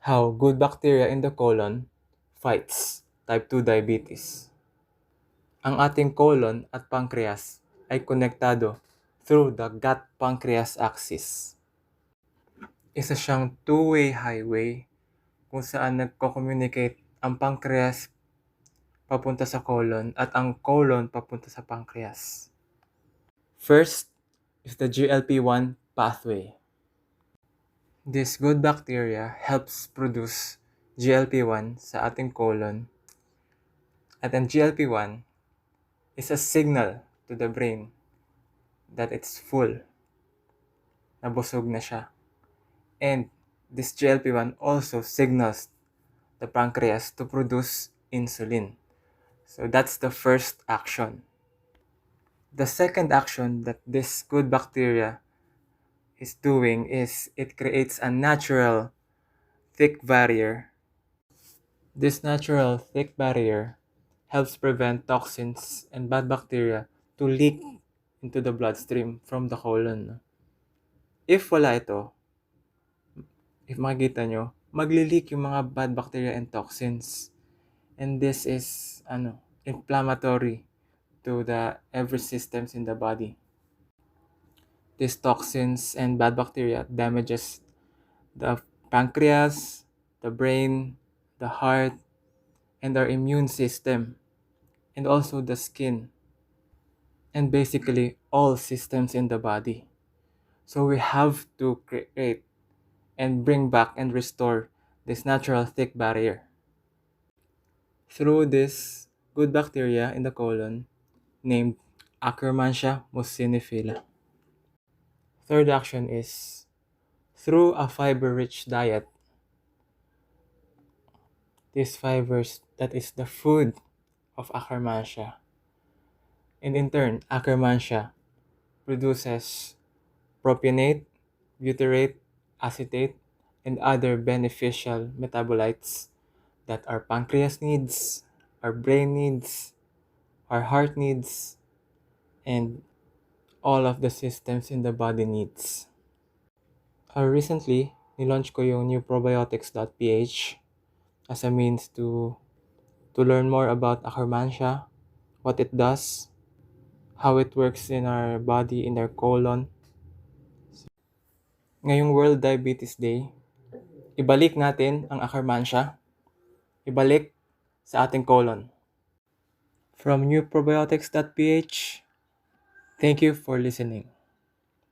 how good bacteria in the colon fights type 2 diabetes. Ang ating colon at pancreas ay konektado through the gut-pancreas axis. Isa siyang two-way highway kung saan nagko-communicate ang pancreas papunta sa colon at ang colon papunta sa pancreas. First is the GLP-1 pathway. This good bacteria helps produce GLP-1 sa ating colon. At ang GLP-1 is a signal to the brain that it's full, nabusog na siya. And this GLP-1 also signals the pancreas to produce insulin. So that's the first action. The second action that this good bacteria is doing is it creates a natural thick barrier. This natural thick barrier helps prevent toxins and bad bacteria to leak into the bloodstream from the colon. If wala ito, if makikita nyo, magli-leak yung mga bad bacteria and toxins. And this is inflammatory to the every systems in the body. These toxins and bad bacteria damages the pancreas, the brain, the heart, and our immune system, and also the skin, and basically all systems in the body. So we have to create and bring back and restore this natural thick barrier through this good bacteria in the colon named Akkermansia muciniphila. Third action is through a fiber-rich diet. These fibers, that is the food of Akkermansia. And in turn, Akkermansia produces propionate, butyrate, acetate, and other beneficial metabolites that our pancreas needs, our brain needs, our heart needs, and all of the systems in the body needs. Recently, nilaunch ko yung new probiotics.ph as a means to learn more about Akkermansia, what it does, how it works in our body, in our colon. Ngayong World Diabetes Day, ibalik natin ang Akkermansia, ibalik sa ating colon. From newprobiotics.ph, thank you for listening.